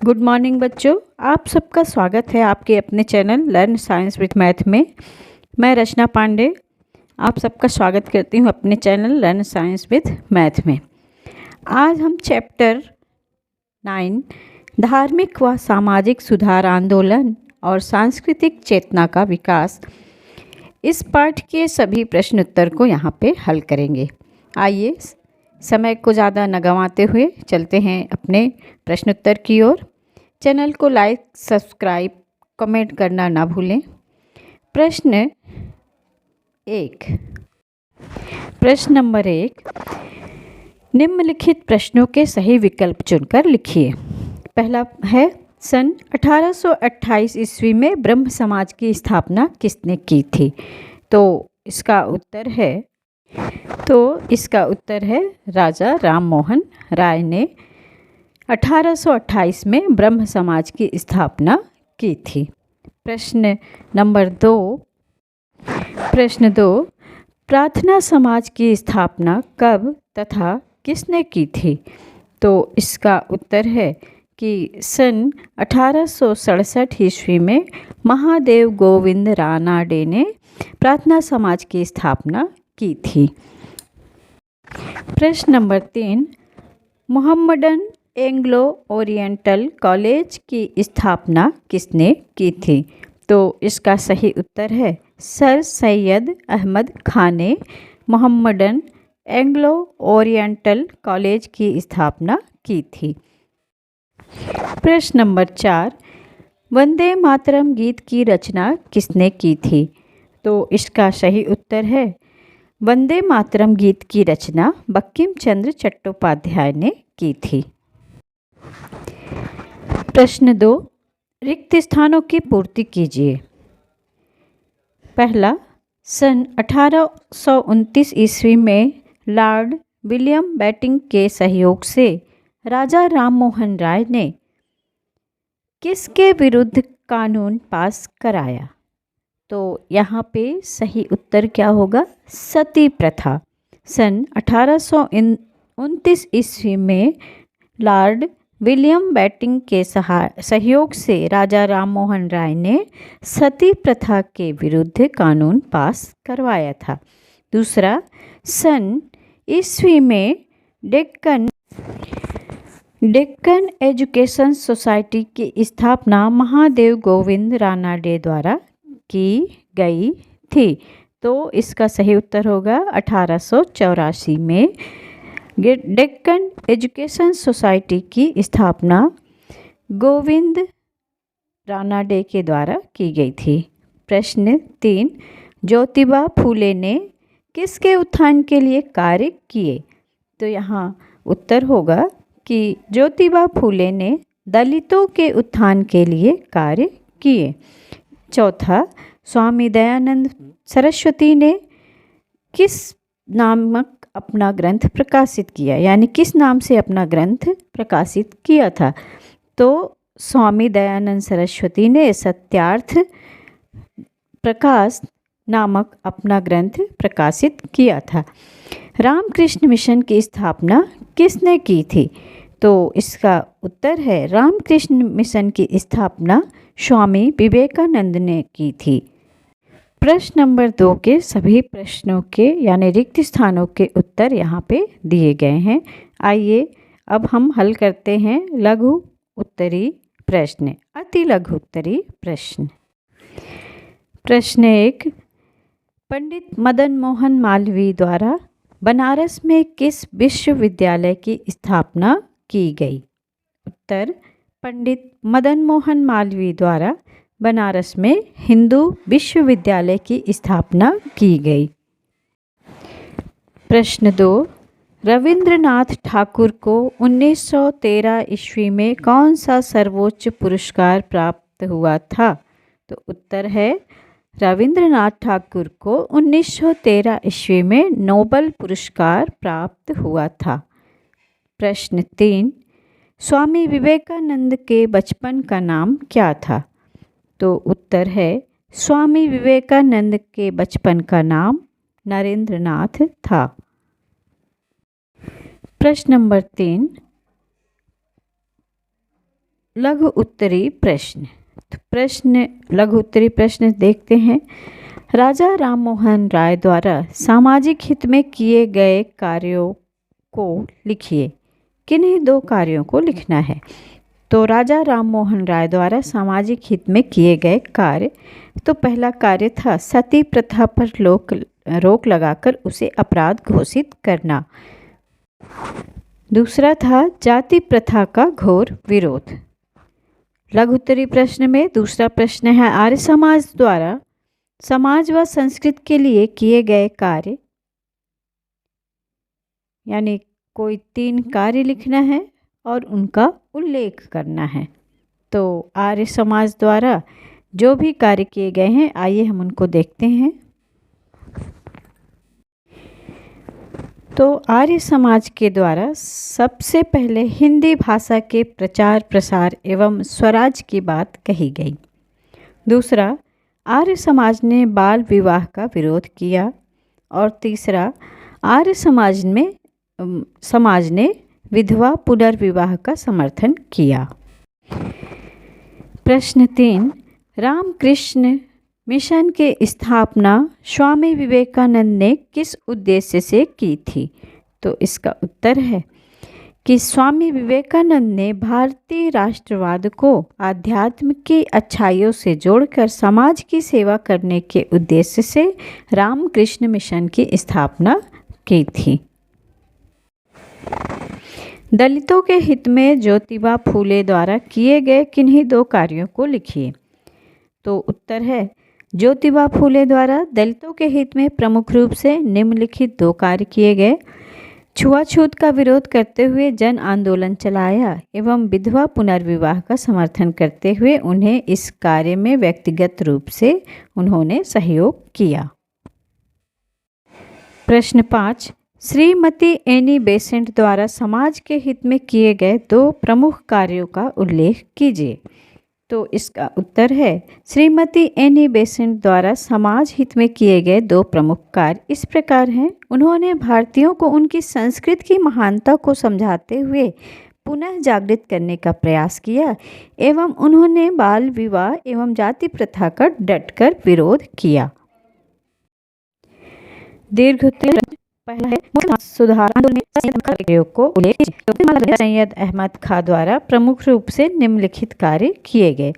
Good morning बच्चों, आप सबका स्वागत है आपके अपने channel learn science with math में। मैं रचना पांडे आप सबका स्वागत करती हूँ अपने channel learn science with math में। आज हम चैप्टर 9 धार्मिक व सामाजिक सुधार आंदोलन और सांस्कृतिक चेतना का विकास, इस पाठ के सभी प्रश्न उत्तर को यहाँ पे हल करेंगे। आइए समय को ज़्यादा न गंवाते हुए चलते हैं अपने प्रश्नोत्तर की ओर। चैनल को लाइक, सब्सक्राइब, कमेंट करना ना भूलें। प्रश्न नंबर 1, निम्नलिखित प्रश्नों के सही विकल्प चुनकर लिखिए। पहला है, सन 1828 ईस्वी में ब्रह्म समाज की स्थापना किसने की थी? तो इसका उत्तर है राजा राम मोहन राय ने 1828 में ब्रह्म समाज की स्थापना की थी। प्रश्न 2, प्रार्थना समाज की स्थापना कब तथा किसने की थी? तो इसका उत्तर है कि सन 1867 ईस्वी में महादेव गोविंद रानाडे ने प्रार्थना समाज की स्थापना की थी। प्रश्न number 3, Mohammedan Anglo oriental college की स्थापना किसने की थी? तो इसका सही उत्तर है सर सैयद अहमद खान ने मोहम्मडन एंग्लो ओरिएंटल कॉलेज की स्थापना की थी। प्रश्न नंबर 4, वंदे मातरम गीत की रचना किसने की थी? तो इसका सही उत्तर है वंदे मातरम गीत की रचना बंकिम चंद्र चट्टोपाध्याय ने की थी। प्रश्न 2, रिक्त स्थानों की पूर्ति कीजिए। पहला, सन 1829 ईस्वी में लॉर्ड विलियम बेंटिंक के सहयोग से राजा राम मोहन राय ने किसके विरुद्ध कानून पास कराया? तो यहाँ पे सही उत्तर क्या होगा? सती प्रथा। सन 1829 ईस्वी में लॉर्ड विलियम बेंटिंक के सहयोग से राजा राम मोहन राय ने सती प्रथा के विरुद्ध कानून पास करवाया था। दूसरा, सन ईस्वी में डेक्कन एजुकेशन सोसाइटी की स्थापना महादेव गोविंद रानाडे द्वारा की गई थी। तो इसका सही उत्तर होगा 1884 में डेक्कन एजुकेशन सोसाइटी की स्थापना गोविंद रानाडे के द्वारा की गई थी। प्रश्न 3, ज्योतिबा फूले ने किसके उत्थान के लिए कार्य किए? तो यहाँ उत्तर होगा कि ज्योतिबा फूले ने दलितों के उत्थान के लिए कार्य किए। चौथा, स्वामी दयानंद सरस्वती ने किस नामक अपना ग्रंथ प्रकाशित किया, यानी किस नाम से अपना ग्रंथ प्रकाशित किया था? तो स्वामी दयानंद सरस्वती ने सत्यार्थ प्रकाश नामक अपना ग्रंथ प्रकाशित किया था। रामकृष्ण मिशन की स्थापना किसने की थी? तो इसका उत्तर है रामकृष्ण मिशन की स्थापना स्वामी विवेकानंद ने की थी। प्रश्न नंबर 2 के सभी प्रश्नों के यानी रिक्त स्थानों के उत्तर यहाँ पे दिए गए हैं। आइए अब हम हल करते हैं लघु उत्तरी प्रश्न, अति लघु उत्तरी प्रश्न। प्रश्न 1, पंडित मदन मोहन मालवीय द्वारा बनारस में किस विश्वविद्यालय की स्थापना की गई? उत्तर, पंडित मदन मोहन मालवीय द्वारा बनारस में हिंदू विश्वविद्यालय की स्थापना की गई। प्रश्न 2, रविंद्रनाथ ठाकुर को 1913 ईस्वी में कौन सा सर्वोच्च पुरस्कार प्राप्त हुआ था? तो उत्तर है रविंद्रनाथ ठाकुर को 1913 ईस्वी में नोबेल पुरस्कार प्राप्त हुआ था। प्रश्न 3, स्वामी विवेकानंद के बचपन का नाम क्या था? तो उत्तर है स्वामी विवेकानंद के बचपन का नाम नरेंद्रनाथ था। प्रश्न नंबर 3, लघु उत्तरी प्रश्न। तो लघु उत्तरी प्रश्न देखते हैं। राजा राममोहन राय द्वारा सामाजिक हित में किए गए कार्यों को लिखिए। किन्हीं दो कार्यों को लिखना है। तो राजा राममोहन राय द्वारा सामाजिक हित में किए गए कार्य, तो पहला कार्य था सती प्रथा पर रोक लगाकर उसे अपराध घोषित करना। दूसरा था जाति प्रथा का घोर विरोध। लघुत्तरी प्रश्न में दूसरा प्रश्न है आर्य समाज द्वारा समाज व संस्कृति के लिए किए गए कार्य, यानी कोई 3 कार्य लिखना है और उनका उल्लेख करना है। तो आर्य समाज द्वारा जो भी कार्य किए गए हैं, आइए हम उनको देखते हैं। तो आर्य समाज के द्वारा सबसे पहले हिंदी भाषा के प्रचार प्रसार एवं स्वराज की बात कही गई। दूसरा, आर्य समाज ने बाल विवाह का विरोध किया। और तीसरा, आर्य समाज ने विधवा पुनर्विवाह का समर्थन किया। प्रश्न 3, रामकृष्ण मिशन की स्थापना स्वामी विवेकानंद ने किस उद्देश्य से की थी? तो इसका उत्तर है कि स्वामी विवेकानंद ने भारतीय राष्ट्रवाद को आध्यात्म की अच्छाइयों से जोड़कर समाज की सेवा करने के उद्देश्य से रामकृष्ण मिशन की स्थापना की थी। दलितों के हित में ज्योतिबा फूले द्वारा किए गए किन्हीं 2 कार्यों को लिखिए। तो उत्तर है ज्योतिबा फूले द्वारा दलितों के हित में प्रमुख रूप से निम्नलिखित 2 कार्य किए गए। छुआछूत का विरोध करते हुए जन आंदोलन चलाया एवं विधवा पुनर्विवाह का समर्थन करते हुए उन्हें इस कार्य में व्यक्तिगत रूप से उन्होंने सहयोग किया। प्रश्न 5, श्रीमती एनी बेसेंट द्वारा समाज के हित में किए गए 2 प्रमुख कार्यों का उल्लेख कीजिए। तो इसका उत्तर है श्रीमती एनी बेसेंट द्वारा समाज हित में किए गए 2 प्रमुख कार्य इस प्रकार हैं। उन्होंने भारतीयों को उनकी संस्कृति की महानता को समझाते हुए पुनः जागृत करने का प्रयास किया एवं उन्होंने बाल विवाह एवं जाति प्रथा का डटकर विरोध किया। दीर्घोत्तर पहला है सुधार आंदोलन को उल्लेख। सैयद अहमद खां द्वारा प्रमुख रूप से निम्नलिखित कार्य किए गए।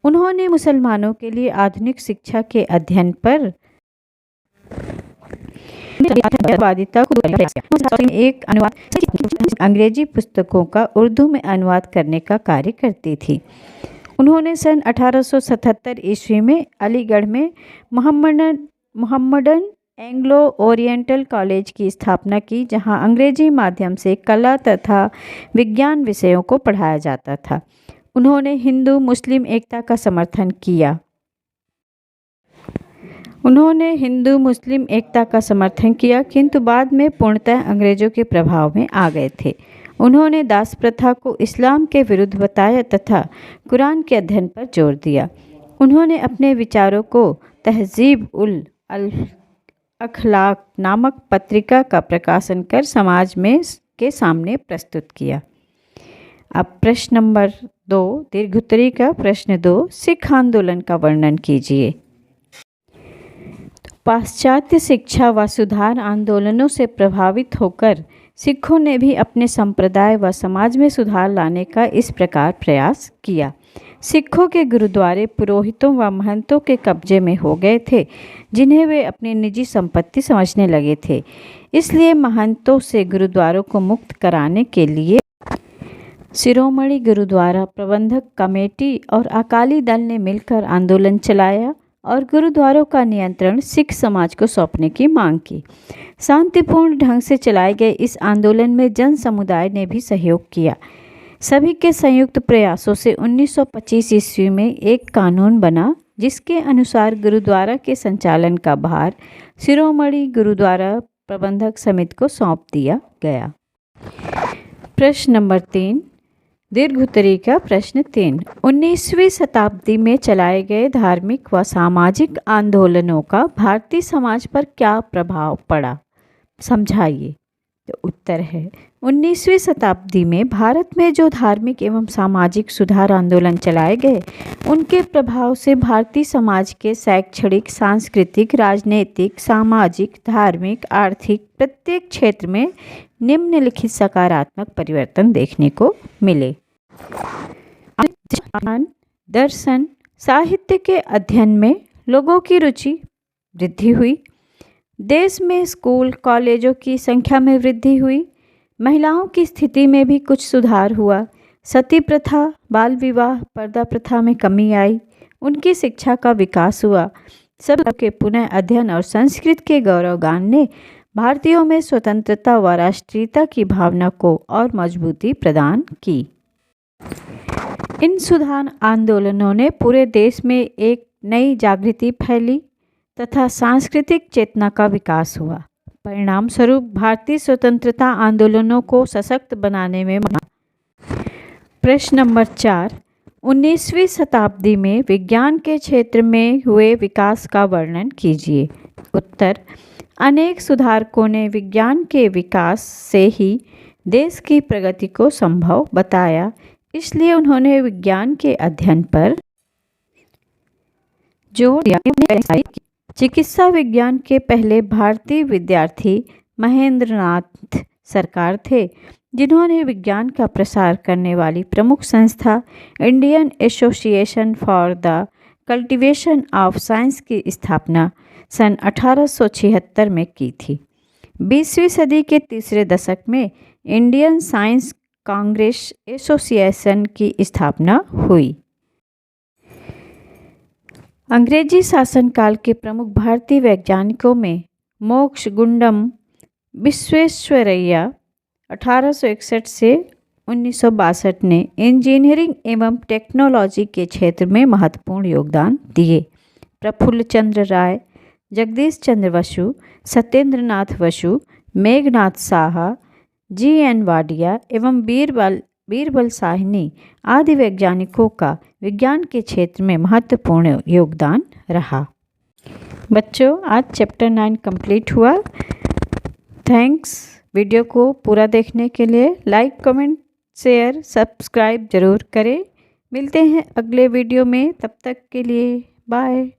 उन्होंने मुसलमानों के लिए आधुनिक शिक्षा के अध्ययन पर एक अनुवाद अंग्रेजी पुस्तकों का उर्दू में अनुवाद करने का कार्य करती थी। उन्होंने सन 1877 ईस्वी में अलीगढ़ में मोहम्मडन एंग्लो ओरिएंटल कॉलेज की स्थापना की, जहां अंग्रेजी माध्यम से कला तथा विज्ञान विषयों को पढ़ाया जाता था। उन्होंने हिंदू मुस्लिम एकता का समर्थन किया। किंतु बाद में पूर्णतः अंग्रेजों के प्रभाव में आ गए थे। उन्होंने दास प्रथा को इस्लाम के विरुद्ध बताया तथा कुरान के अध्ययन पर जोर दिया। उन्होंने अपने विचारों को तहजीब उल अखलाक नामक पत्रिका का प्रकाशन कर समाज में के सामने प्रस्तुत किया। अब प्रश्न नंबर 2, दीर्घोत्तरी का प्रश्न 2, सिख आंदोलन का वर्णन कीजिए। पाश्चात्य शिक्षा व सुधार आंदोलनों से प्रभावित होकर सिखों ने भी अपने संप्रदाय व समाज में सुधार लाने का इस प्रकार प्रयास किया। सिखों के गुरुद्वारे पुरोहितों व महंतों के कब्जे में हो गए थे, जिन्हें वे अपनी निजी संपत्ति समझने लगे थे। इसलिए महंतों से गुरुद्वारों को मुक्त कराने के लिए शिरोमणि गुरुद्वारा प्रबंधक कमेटी और अकाली दल ने मिलकर आंदोलन चलाया और गुरुद्वारों का नियंत्रण सिख समाज को सौंपने की मांग की। शांतिपूर्ण ढंग से चलाए गए इस आंदोलन में जन समुदाय ने भी सहयोग किया। सभी के संयुक्त प्रयासों से 1925 ईस्वी में एक कानून बना, जिसके अनुसार गुरुद्वारा के संचालन का भार शिरोमणि गुरुद्वारा प्रबंधक समिति को सौंप दिया गया। प्रश्न नंबर 3, दीर्घोत्तरी का प्रश्न 3, 19वीं शताब्दी में चलाए गए धार्मिक व सामाजिक आंदोलनों का भारतीय समाज पर क्या प्रभाव पड़ा, समझाइए। तो उत्तर है 19वीं शताब्दी में भारत में जो धार्मिक एवं सामाजिक सुधार आंदोलन चलाए गए उनके प्रभाव से भारतीय समाज के शैक्षणिक, सांस्कृतिक, राजनीतिक, सामाजिक, धार्मिक, आर्थिक प्रत्येक क्षेत्र में निम्नलिखित सकारात्मक परिवर्तन देखने को मिले। दर्शन, साहित्य के अध्ययन में लोगों की रुचि वृद्धि हुई। देश में स्कूल कॉलेजों की संख्या में वृद्धि हुई। महिलाओं की स्थिति में भी कुछ सुधार हुआ। सती प्रथा, बाल विवाह, पर्दा प्रथा में कमी आई। उनकी शिक्षा का विकास हुआ। सब के पुनः अध्ययन और संस्कृत के गौरवगान ने भारतीयों में स्वतंत्रता व राष्ट्रीयता की भावना को और मजबूती प्रदान की। इन सुधार आंदोलनों ने पूरे देश में एक नई जागृति फैली तथा सांस्कृतिक चेतना का विकास हुआ। परिणाम स्वरूप भारतीय स्वतंत्रता आंदोलनों को सशक्त बनाने में प्रश्न नंबर 4, 19वीं शताब्दी में विज्ञान के क्षेत्र में हुए विकास का वर्णन कीजिए। उत्तर, अनेक सुधारकों ने विज्ञान के विकास से ही देश की प्रगति को संभव बताया, इसलिए उन्होंने विज्ञान के अध्ययन पर जोर दिया। चिकित्सा विज्ञान के पहले भारतीय विद्यार्थी महेंद्रनाथ सरकार थे, जिन्होंने विज्ञान का प्रसार करने वाली प्रमुख संस्था Indian association for the cultivation of science की स्थापना सन 1876 में की थी। 20वीं सदी के तीसरे दशक में इंडियन साइंस कांग्रेस एसोसिएशन की स्थापना हुई। अंग्रेजी शासनकाल के प्रमुख भारतीय वैज्ञानिकों में मोक्षगुंडम विश्वेश्वरैया 1861 से 1962 ने इंजीनियरिंग एवं टेक्नोलॉजी के क्षेत्र में महत्वपूर्ण योगदान दिए। प्रफुल्ल चंद्र राय, जगदीश चंद्र बसु, सत्येंद्र नाथ बसु, मेघनाथ साहा, जी.एन. वाडिया एवं बीरबल साहनी आदि वैज्ञानिकों का विज्ञान के क्षेत्र में महत्वपूर्ण योगदान रहा। बच्चों, आज चैप्टर 9 कंप्लीट हुआ। थैंक्स वीडियो को पूरा देखने के लिए। लाइक, कमेंट, शेयर, सब्सक्राइब जरूर करें। मिलते हैं अगले वीडियो में, तब तक के लिए बाय।